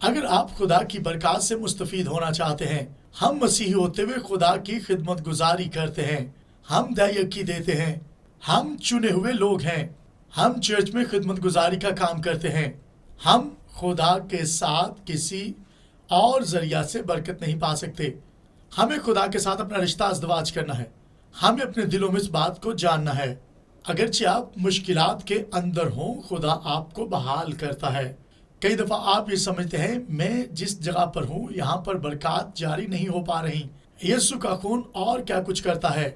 اگر آپ خدا کی برکات سے مستفید ہونا چاہتے ہیں، ہم مسیحی ہوتے ہوئے خدا کی خدمت گزاری کرتے ہیں، ہم دعیقی دیتے ہیں، ہم چنے ہوئے لوگ ہیں، ہم چرچ میں خدمت گزاری کا کام کرتے ہیں، ہم خدا کے ساتھ کسی اور ذریعہ سے برکت نہیں پا سکتے۔ ہمیں خدا کے ساتھ اپنا رشتہ ازدواج کرنا ہے، ہمیں اپنے دلوں میں اس بات کو جاننا ہے۔ اگرچہ آپ مشکلات کے اندر ہوں، خدا آپ کو بحال کرتا ہے۔ کئی دفعہ آپ یہ سمجھتے ہیں میں جس جگہ پر ہوں یہاں پر برکات جاری نہیں ہو پا رہی۔ یسوع کا خون اور کیا کچھ کرتا ہے؟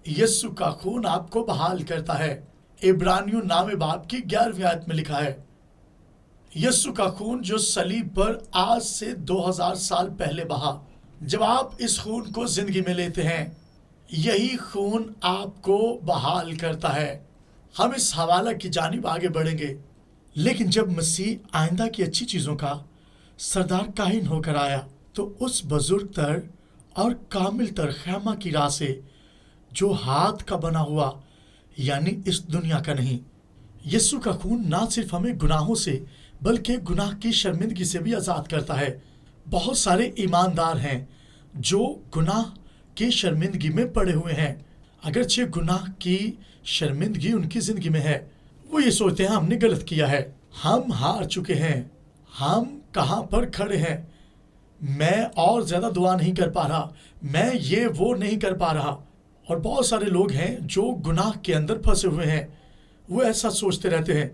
یسوع کا خون آپ کو بحال کرتا ہے۔ عبرانیوں 9 باب کی 11ویں آیت میں لکھا ہے، یسوع کا خون جو صلیب پر آج سے 2000 سال پہلے بہا، جب آپ اس خون کو زندگی میں لیتے ہیں، یہی خون آپ کو بحال کرتا ہے۔ ہم اس حوالہ کی جانب آگے بڑھیں گے، لیکن جب مسیح آئندہ کی اچھی چیزوں کا سردار کاہن ہو کر آیا تو اس بزرگ تر اور کامل تر خیمہ کی راہ سے، جو ہاتھ کا بنا ہوا یعنی اس دنیا کا نہیں، یسوع کا خون نہ صرف ہمیں گناہوں سے بلکہ گناہ کی شرمندگی سے بھی آزاد کرتا ہے۔ بہت سارے ایماندار ہیں جو گناہ کی شرمندگی میں پڑے ہوئے ہیں، اگرچہ گناہ کی شرمندگی ان کی زندگی میں ہے، وہ یہ سوچتے ہیں ہم نے غلط کیا ہے، ہم ہار چکے ہیں، ہم کہاں پر کھڑے ہیں، میں اور زیادہ دعا نہیں کر پا رہا، میں یہ وہ نہیں کر پا رہا۔ اور بہت سارے لوگ ہیں جو گناہ کے اندر پھنسے ہوئے ہیں، وہ ایسا سوچتے رہتے ہیں۔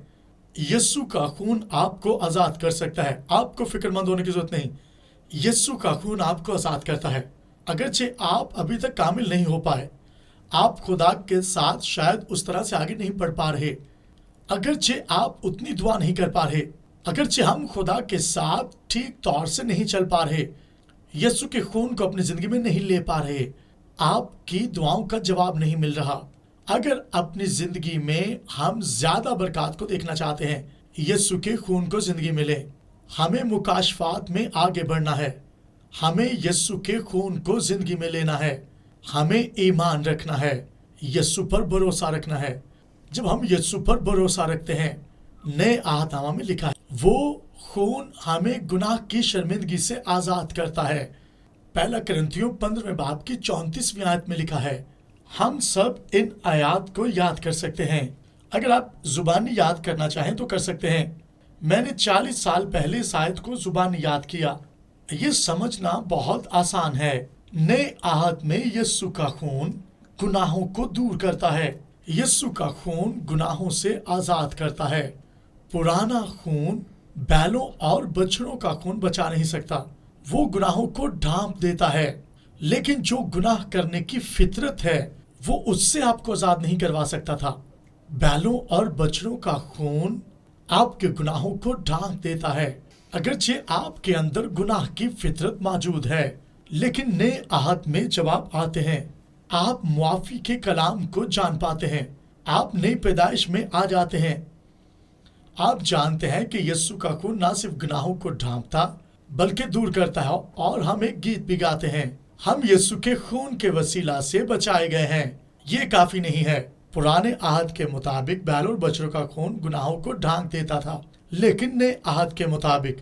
یسوع کا خون آپ کو آزاد کر سکتا ہے، آپ کو فکر مند ہونے کی ضرورت نہیں، یسوع کا خون آپ کو آزاد کرتا ہے۔ اگرچہ آپ ابھی تک کامل نہیں ہو پائے، آپ خدا کے ساتھ شاید اس طرح سے آگے نہیں بڑھ پا رہے، اگرچہ آپ اتنی دعا نہیں کر پا رہے، اگرچہ ہم خدا کے ساتھ ٹھیک طور سے نہیں چل پا رہے، یسوع کے خون کو اپنی زندگی میں نہیں لے پا رہے، آپ کی دعاؤں کا جواب نہیں مل رہا۔ اگر اپنی زندگی میں ہم زیادہ برکات کو دیکھنا چاہتے ہیں، یسوع کے خون کو زندگی میں لیں۔ ہمیں مکاشفات میں آگے بڑھنا ہے، ہمیں یسوع کے خون کو زندگی میں لینا ہے، ہمیں ایمان رکھنا ہے، یسوع پر بھروسہ رکھنا ہے۔ جب ہم یسوع پر بھروسہ رکھتے ہیں، نئے عہد نامہ میں لکھا ہے وہ خون ہمیں گناہ کی شرمندگی سے آزاد کرتا ہے۔ پہلا کرنتھیوں 15 باب کی 34ویں آیت میں لکھا ہے۔ ہم سب ان آیات کو یاد کر سکتے ہیں، اگر آپ زبانی یاد کرنا چاہیں تو کر سکتے ہیں۔ میں نے 40 سال پہلے اس آیت کو زبانی یاد کیا۔ یہ سمجھنا بہت آسان ہے۔ نئے عہد میں یسوع کا خون گناہوں کو دور کرتا ہے، یسوع کا خون گناہوں سے آزاد کرتا ہے۔ پرانا خون بیلوں اور بچڑوں کا خون بچا نہیں سکتا، وہ گناہوں کو ڈھانپ دیتا ہے، لیکن جو گناہ کرنے کی فطرت ہے وہ اس سے آپ کو آزاد نہیں کروا سکتا تھا۔ بیلوں اور بچڑوں کا خون آپ کے گناہوں کو ڈھانپ دیتا ہے، اگرچہ آپ کے اندر گناہ کی فطرت موجود ہے، لیکن نئے عہد میں جب آپ آتے ہیں، آپ معافی کے کلام کو جان پاتے ہیں، آپ نئی پیدائش میں آ جاتے ہیں۔ آپ جانتے ہیں کہ یسوع کا خون نہ صرف گناہوں کو ڈھانپتا بلکہ دور کرتا ہے، اور ہم ایک گیت بھی گاتے ہیں، ہم یسوع کے خون کے وسیلہ سے بچائے گئے ہیں۔ یہ کافی نہیں ہے۔ پرانے عہد کے مطابق بیل اور بچڑوں کا خون گناہوں کو ڈھانپ دیتا تھا، لیکن نئے عہد کے مطابق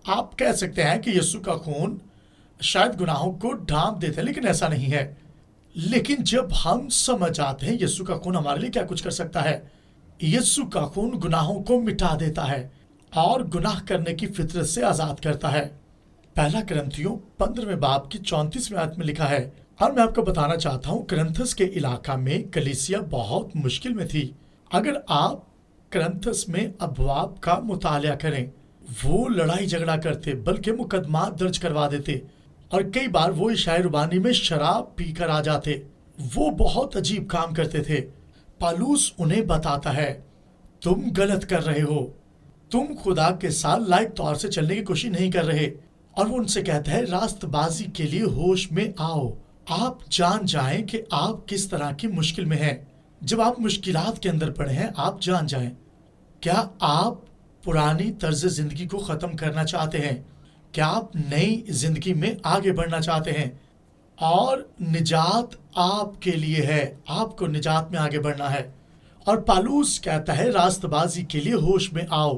آپ کہہ سکتے ہیں کہ یسوع کا خون شاید گناہوں کو ڈھانپ دیتا ہے، لیکن ایسا نہیں ہے۔ لیکن جب ہم سمجھ آتے ہیں یسوع کا خون ہمارے لیے کیا کچھ کر سکتا ہے، یسوع کا خون گناہوں کو مٹا دیتا ہے اور گناہ کرنے کی فطرت سے آزاد کرتا ہے۔ پہلا کرنتھیوں 15 باب کی 34ویں آیت میں لکھا ہے، اور میں آپ کو بتانا چاہتا ہوں کرنتھس کے علاقہ میں کلیسیا بہت مشکل میں تھی۔ اگر آپ کرنتھس میں ابواب کا مطالعہ کریں، وہ لڑائی جھگڑا کرتے بلکہ مقدمات درج کروا دیتے، اور کئی بار وہ عشاء ربانی میں شراب پی کر آ جاتے۔ وہ بہت عجیب کام کرتے تھے۔ پالوس انہیں بتاتا ہے تم غلط کر رہے ہو، تم خدا کے ساتھ لائق طور سے چلنے کی کوشش نہیں کر رہے، اور وہ ان سے کہتا ہے راست بازی کے لیے ہوش میں آؤ، آپ جان جائیں کہ آپ کس طرح کی مشکل میں ہیں۔ جب آپ مشکلات کے اندر پڑے ہیں، آپ جان جائیں کیا آپ پرانی طرز زندگی کو ختم کرنا چاہتے ہیں، کیا آپ نئی زندگی میں آگے بڑھنا چاہتے ہیں، اور نجات آپ کے لیے ہے، آپ کو نجات میں آگے بڑھنا ہے۔ اور پالوس کہتا ہے راست بازی کے لیے ہوش میں آؤ،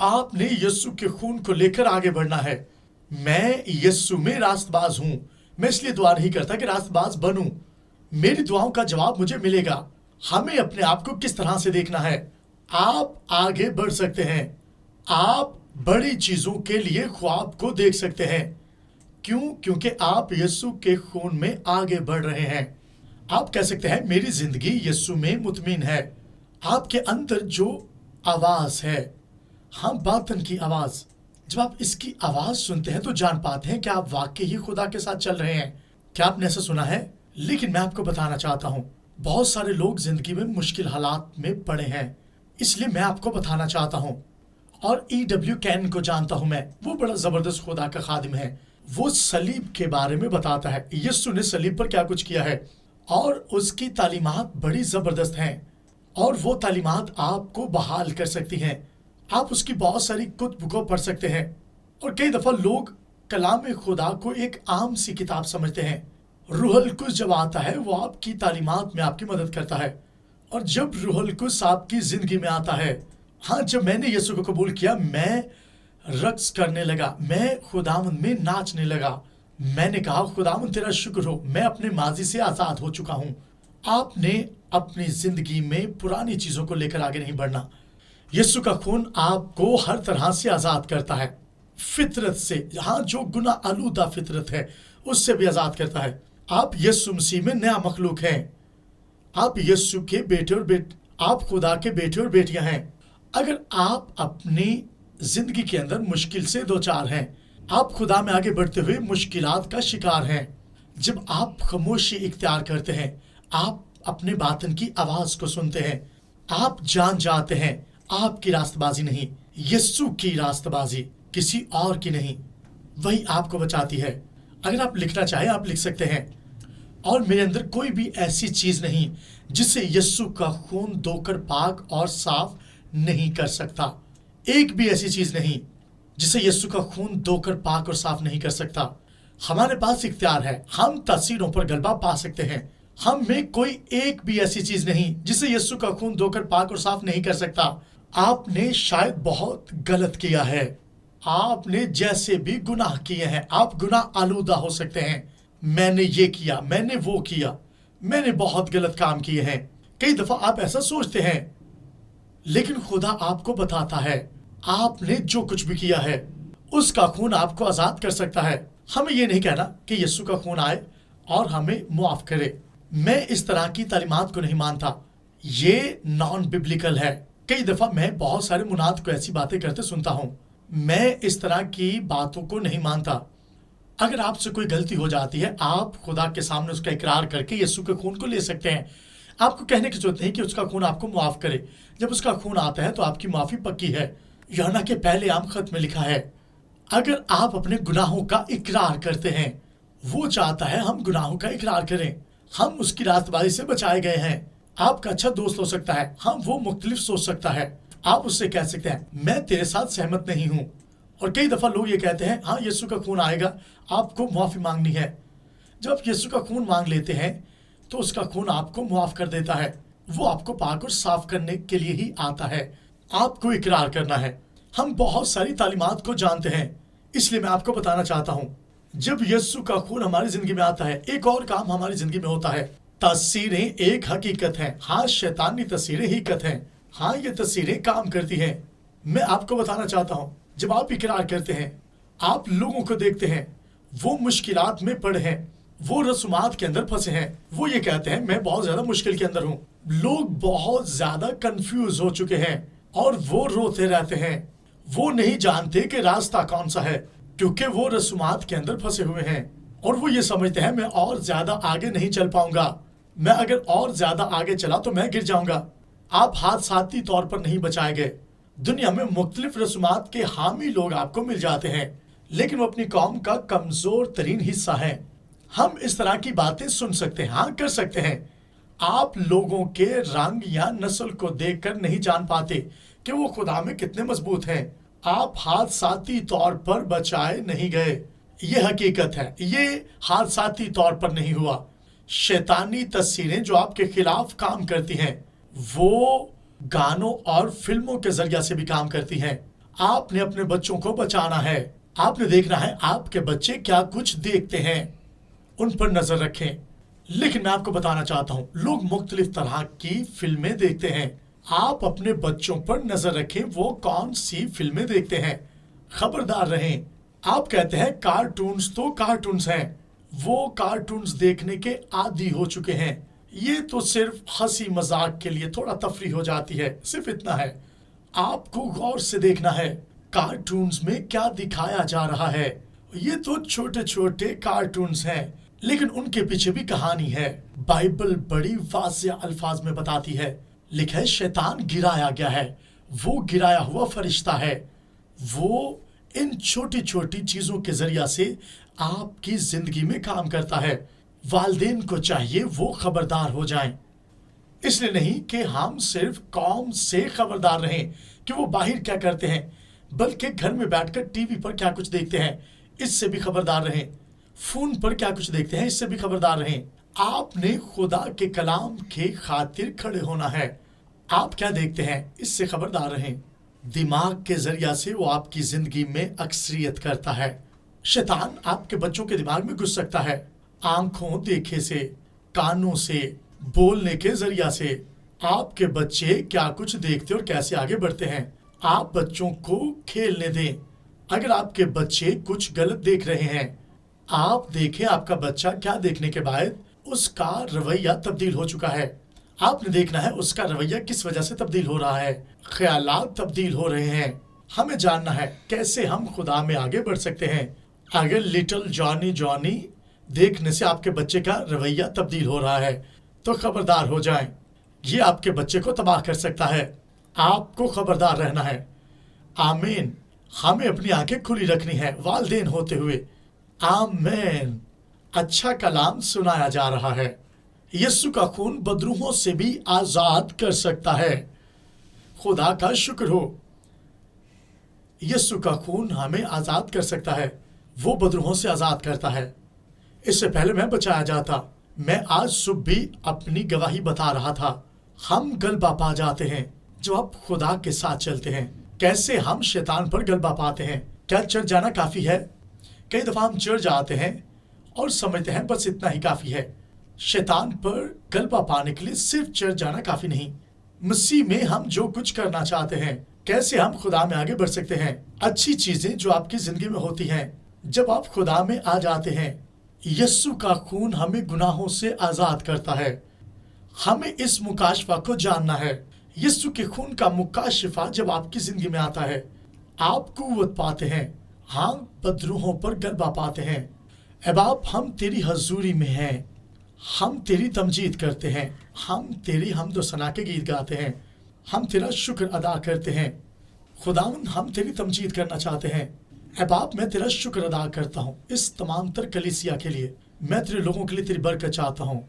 آپ نے یسوع کے خون کو لے کر آگے بڑھنا ہے۔ میں یسوع میں راست باز ہوں، میں اس لیے دعا نہیں کرتا کہ راست باز بنوں، میری دعاؤں کا جواب مجھے ملے گا۔ ہمیں اپنے آپ کو کس طرح سے دیکھنا ہے؟ آپ آگے بڑھ سکتے ہیں، آپ بڑی چیزوں کے لیے خواب کو دیکھ سکتے ہیں۔ کیوں؟ کیونکہ آپ یسوع کے خون میں آگے بڑھ رہے ہیں۔ آپ کہہ سکتے ہیں میری زندگی یسوع میں مطمئن ہے۔ آپ کے اندر جو آواز ہے، ہاں باطن کی آواز، جب آپ اس کی آواز سنتے ہیں تو جان پاتے ہیں کہ آپ واقعی ہی خدا کے ساتھ چل رہے ہیں۔ کیا آپ نے ایسا سنا ہے؟ لیکن میں آپ کو بتانا چاہتا ہوں، بہت سارے لوگ زندگی میں مشکل حالات میں پڑے ہیں، اس لیے میں آپ کو بتانا چاہتا ہوں۔ اور E.W. کین کو جانتا ہوں میں، وہ بڑا زبردست خدا کا خادم ہے۔ وہ صلیب کے بارے میں بتاتا ہے، یسوع نے صلیب پر کیا کچھ کیا ہے، اور اس کی تعلیمات بڑی زبردست ہیں، اور وہ تعلیمات آپ کو بحال کر سکتی ہیں۔ آپ اس کی بہت ساری کتب کو پڑھ سکتے ہیں، اور کئی دفعہ لوگ کلام خدا کو ایک عام سی کتاب سمجھتے ہیں۔ روح القدس جب آتا ہے وہ آپ کی تعلیمات میں آپ کی مدد کرتا ہے، اور جب روح القدس آپ کی زندگی میں آتا ہے، ہاں جب میں نے یسوع کو قبول کیا، میں رقص کرنے لگا، میں خداوند میں ناچنے لگا، میں نے کہا خداوند تیرا شکر ہو، میں اپنے ماضی سے آزاد ہو چکا ہوں۔ آپ نے اپنی زندگی میں پرانی چیزوں کو لے کر آگے نہیں بڑھنا۔ یسوع کا خون آپ کو ہر طرح سے آزاد کرتا ہے، فطرت سے، ہاں جو گناہ آلودہ فطرت ہے اس سے بھی آزاد کرتا ہے۔ آپ یسوع مسیح میں نیا مخلوق ہیں، آپ یسوع کے بیٹے اور آپ خدا کے بیٹے اور بیٹیاں ہیں۔ اگر آپ اپنی زندگی کے اندر مشکل سے دوچار ہیں، آپ خدا میں آگے بڑھتے ہوئے مشکلات کا شکار ہیں، جب آپ خاموشی اختیار کرتے ہیں، آپ اپنے باطن کی آواز کو سنتے ہیں، آپ جان جاتے ہیں آپ کی راست بازی نہیں، یسوع کی راست بازی، کسی اور کی نہیں، وہی آپ کو بچاتی ہے۔ اگر آپ لکھنا چاہیں آپ لکھ سکتے ہیں، اور میرے اندر کوئی بھی ایسی چیز نہیں جسے یسوع کا خون دھو کر پاک اور صاف نہیں کر سکتا۔ ایک بھی ایسی چیز نہیں جسے یسوع کا خون دھو کر پاک اور صاف نہیں کر سکتا۔ ہمارے پاس اختیار ہے، ہم تاثیروں پر غلبہ پا سکتے ہیں۔ ہم میں کوئی ایک بھی ایسی چیز نہیں جسے یسوع کا خون دھو کر پاک اور صاف نہیں کر سکتا۔ آپ نے شاید بہت غلط کیا ہے، آپ نے جیسے بھی گناہ کیے ہیں، آپ گناہ آلودہ ہو سکتے ہیں۔ میں نے یہ کیا، میں نے وہ کیا، میں نے بہت غلط کام کیے ہیں۔ کئی دفعہ آپ ایسا سوچتے ہیں، لیکن خدا آپ کو بتاتا ہے آپ نے جو کچھ بھی کیا ہے اس کا خون آپ کو آزاد کر سکتا ہے۔ ہمیں یہ نہیں کہنا کہ یسوع کا خون آئے اور ہمیں معاف کرے۔ میں اس طرح کی تعلیمات کو نہیں مانتا، یہ نان ببلیکل ہے۔ کئی دفعہ میں بہت سارے مناد کو ایسی باتیں کرتے سنتا ہوں، میں اس طرح کی باتوں کو نہیں مانتا۔ اگر آپ سے کوئی غلطی ہو جاتی ہے، آپ خدا کے سامنے اس کا اقرار کر کے یسوع کے خون کو لے سکتے ہیں۔ آپ کو کہنے کی ضرورت نہیں کہ اس کا خون آپ کو معاف کرے۔ جب اس کا خون آتا ہے تو آپ کی معافی پکی ہے۔ یوحنا کے پہلے عام خط میں لکھا ہے، اگر آپ اپنے گناہوں کا اقرار کرتے ہیں، وہ چاہتا ہے ہم گناہوں کا اقرار کریں، ہم اس کی راست بازی سے بچائے گئے ہیں۔ آپ کا اچھا دوست ہو سکتا ہے، ہاں وہ مختلف سوچ سکتا ہے، آپ اس سے کہہ سکتے ہیں میں تیرے ساتھ سہمت نہیں ہوں۔ اور کئی دفعہ لوگ یہ کہتے ہیں ہاں یسوع کا خون آئے گا، آپ کو معافی مانگنی ہے۔ جب آپ یسوع کا خون مانگ لیتے ہیں تو اس کا خون آپ کو معاف کر دیتا ہے، وہ آپ کو پاک اور صاف کرنے کے لیے ہی آتا ہے۔ آپ کو اقرار کرنا ہے۔ ہم بہت ساری تعلیمات کو جانتے ہیں، اس لیے میں آپ کو بتانا چاہتا ہوں، جب یسوع کا خون ہماری زندگی میں آتا ہے، ایک اور کام ہماری زندگی میں ہوتا ہے۔ تاثیریں ایک حقیقت ہیں، ہاں شیطانی تاثیریں حقیقت ہیں، ہاں یہ تاثیریں کام کرتی ہیں۔ میں آپ کو بتانا چاہتا ہوں، جب آپ اقرار کرتے ہیں، آپ لوگوں کو دیکھتے ہیں وہ مشکلات میں پڑے ہیں، وہ رسومات کے اندر پھنسے ہیں، وہ یہ کہتے ہیں میں بہت زیادہ مشکل کے اندر ہوں۔ لوگ بہت زیادہ کنفیوز ہو چکے ہیں اور وہ روتے رہتے ہیں، وہ نہیں جانتے کہ راستہ کون سا ہے، کیونکہ وہ رسومات کے اندر پھنسے ہوئے ہیں، اور وہ یہ سمجھتے ہیں میں اور زیادہ آگے نہیں چل پاؤں گا، میں اگر اور زیادہ آگے چلا تو میں گر جاؤں گا۔ آپ حادثاتی طور پر نہیں بچائے گئے۔ دنیا میں مختلف رسومات کے حامی لوگ آپ کو مل جاتے ہیں، لیکن وہ اپنی قوم کا کمزور ترین حصہ ہیں۔ ہم اس طرح کی باتیں سن سکتے ہیں، ہاں کر سکتے ہیں۔ آپ لوگوں کے رنگ یا نسل کو دیکھ کر نہیں جان پاتے کہ وہ خدا میں کتنے مضبوط ہیں۔ آپ حادثاتی طور پر بچائے نہیں گئے، یہ حقیقت ہے، یہ حادثاتی طور پر نہیں ہوا۔ شیطانی تاثیریں جو آپ کے خلاف کام کرتی ہیں، وہ گانوں اور فلموں کے ذریعہ سے بھی کام کرتی ہیں۔ آپ نے اپنے بچوں کو بچانا ہے. آپ نے دیکھنا ہے آپ کے بچے کیا کچھ دیکھتے ہیں، ان پر نظر رکھیں. لیکن میں آپ کو بتانا چاہتا ہوں لوگ مختلف طرح کی فلمیں دیکھتے ہیں. آپ اپنے بچوں پر نظر رکھیں وہ کون سی فلمیں دیکھتے ہیں. خبردار رہیں. آپ کہتے ہیں کارٹونز تو کارٹونز ہیں، وہ کارٹونز دیکھنے کے عادی ہو چکے ہیں، یہ تو صرف ہنسی مذاق کے لیے تھوڑا تفریح ہو جاتی ہے، صرف اتنا ہے. آپ کو غور سے دیکھنا ہے کارٹونز میں کیا دکھایا جا رہا ہے. یہ تو چھوٹے چھوٹے کارٹونز ہیں لیکن ان کے پیچھے بھی کہانی ہے. بائبل بڑی واضح الفاظ میں بتاتی ہے، لکھا ہے شیطان گرایا گیا ہے، وہ گرایا ہوا فرشتہ ہے. وہ ان چھوٹی چھوٹی چیزوں کے ذریعہ سے آپ کی زندگی میں کام کرتا ہے. والدین کو چاہیے وہ خبردار ہو جائیں. اس لیے نہیں کہ ہم صرف قوم سے خبردار رہیں کہ وہ باہر کیا کرتے ہیں، بلکہ گھر میں بیٹھ کر ٹی وی پر کیا کچھ دیکھتے ہیں اس سے بھی خبردار رہیں. فون پر کیا کچھ دیکھتے ہیں اس سے بھی خبردار رہیں. آپ نے خدا کے کلام کے خاطر کھڑے ہونا ہے. آپ کیا دیکھتے ہیں اس سے خبردار رہیں. دماغ کے ذریعہ سے وہ آپ کی زندگی میں اکثریت کرتا ہے. شیطان آپ کے بچوں کے دماغ میں گھس سکتا ہے آنکھوں دیکھے سے، کانوں سے، بولنے کے ذریعہ سے. آپ کے بچے کیا کچھ دیکھتے اور کیسے آگے بڑھتے ہیں. آپ بچوں کو کھیلنے دیں. اگر آپ کے بچے کچھ غلط دیکھ رہے ہیں، آپ دیکھیں آپ کا بچہ کیا دیکھنے کے بعد اس کا رویہ تبدیل ہو چکا ہے. آپ نے دیکھنا ہے اس کا رویہ کس وجہ سے تبدیل ہو رہا ہے. خیالات تبدیل ہو رہے ہیں. ہمیں جاننا ہے کیسے ہم خدا میں آگے بڑھ سکتے ہیں. اگر لٹل جانی جانی دیکھنے سے آپ کے بچے کا رویہ تبدیل ہو رہا ہے تو خبردار ہو جائیں. یہ آپ کے بچے کو تباہ کر سکتا ہے. آپ کو خبردار رہنا ہے. آمین. ہمیں اپنی آنکھیں کھلی رکھنی ہے والدین ہوتے ہوئے. آمین. اچھا کلام سنایا جا رہا ہے. یسوع کا خون بدروحوں سے بھی آزاد کر سکتا ہے. خدا کا شکر ہو. یسوع کا خون ہمیں آزاد کر سکتا ہے. وہ بدروحوں سے آزاد کرتا ہے. اس سے پہلے میں بچایا جاتا. میں آج صبح بھی اپنی گواہی بتا رہا تھا. ہم غلبہ پا جاتے ہیں جب آپ خدا کے ساتھ چلتے ہیں. کیسے ہم شیطان پر غلبہ پاتے ہیں. کیا چرچ جانا کافی ہے؟ کئی دفعہ ہم چرچ آتے ہیں اور سمجھتے ہیں بس اتنا ہی کافی ہے. شیطان پر غلبہ پانے کے لیے صرف چرچ جانا کافی نہیں. مسیح میں ہم جو کچھ کرنا چاہتے ہیں، کیسے ہم خدا میں آگے بڑھ سکتے ہیں. اچھی چیزیں جو آپ کی زندگی میں ہوتی ہیں جب آپ خدا میں آ جاتے ہیں. یسوع کا خون ہمیں گناہوں سے آزاد کرتا ہے. ہمیں اس مکاشفہ کو جاننا ہے. یسوع کے خون کا مکاشفہ جب آپ کی زندگی میں آتا ہے آپ قوت پاتے ہیں. ہاں، بدروحوں پر غلبہ پاتے ہیں. اے باپ، ہم تیری حضوری میں ہیں. ہم تیری تمجید کرتے ہیں. ہم تیری حمد و ثنا کے گیت گاتے ہیں. ہم تیرا شکر ادا کرتے ہیں. خداوند، ہم تیری تمجید کرنا چاہتے ہیں. اے باپ، میں تیرا شکر ادا کرتا ہوں اس تمام تر کلیسیا کے لیے. میں تیرے لوگوں کے لیے تیری برکت چاہتا ہوں.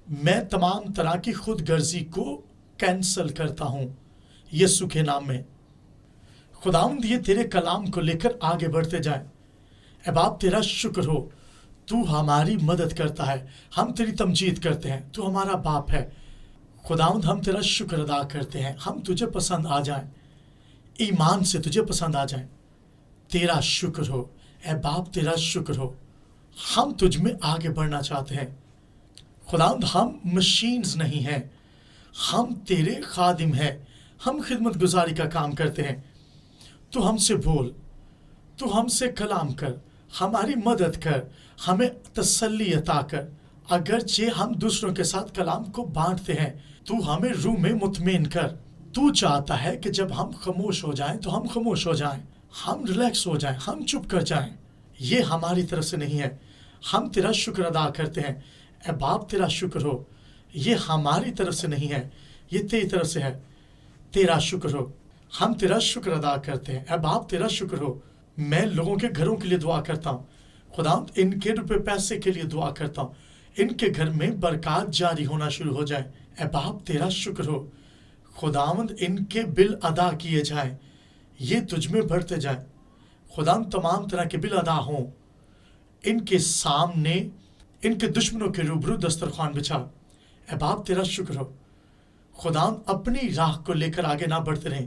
میں تمام طرح کی خود غرضی کو کینسل کرتا ہوں یسوع کے نام میں. خداوند، یہ تیرے کلام کو لے کر آگے بڑھتے جائیں. اے باپ، تیرا شکر ہو. تو ہماری مدد کرتا ہے. ہم تیری تمجید کرتے ہیں. تو ہمارا باپ ہے. خداوند، ہم تیرا شکر ادا کرتے ہیں. ہم تجھے پسند آ جائیں، ایمان سے تجھے پسند آ جائیں. تیرا شکر ہو. اے باپ، تیرا شکر ہو. ہم تجھ میں آگے بڑھنا چاہتے ہیں. خداوند، ہم مشینز نہیں ہیں، ہم تیرے خادم ہیں. ہم خدمت گزاری کا کام کرتے ہیں. تو ہم سے بول، تو ہم سے کلام کر، ہماری مدد کر، ہمیں تسلی عطا کر. اگرچہ ہم دوسروں کے ساتھ کلام کو بانٹتے ہیں تو ہمیں روح میں مطمئن کر. تو چاہتا ہے کہ جب ہم خاموش ہو جائیں تو ہم خاموش ہو جائیں، ہم ریلیکس ہو جائیں، ہم چپ کر جائیں. یہ ہماری طرف سے نہیں ہے. ہم تیرا شکر ادا کرتے ہیں. اے باپ، تیرا شکر ہو. یہ ہماری طرف سے نہیں ہے، یہ تیری طرف سے ہے. تیرا شکر ہو. ہم تیرا شکر ادا کرتے ہیں. اے باپ، تیرا شکر ہو. میں لوگوں کے گھروں کے لیے دعا کرتا ہوں. خداوند، ان کے روپے پیسے کے لیے دعا کرتا ہوں. ان کے گھر میں برکات جاری ہونا شروع ہو جائے. اے باپ، تیرا شکر ہو. خداوند، ان کے بل ادا کیے جائیں، یہ تجھ میں بڑھتے جائیں. خداوند، تمام طرح کے بل ادا ہوں. ان کے سامنے ان کے دشمنوں کے روبرو دسترخوان بچھا. اے باپ، تیرا شکر ہو. خداوند، اپنی راہ کو لے کر آگے نہ بڑھتے رہیں.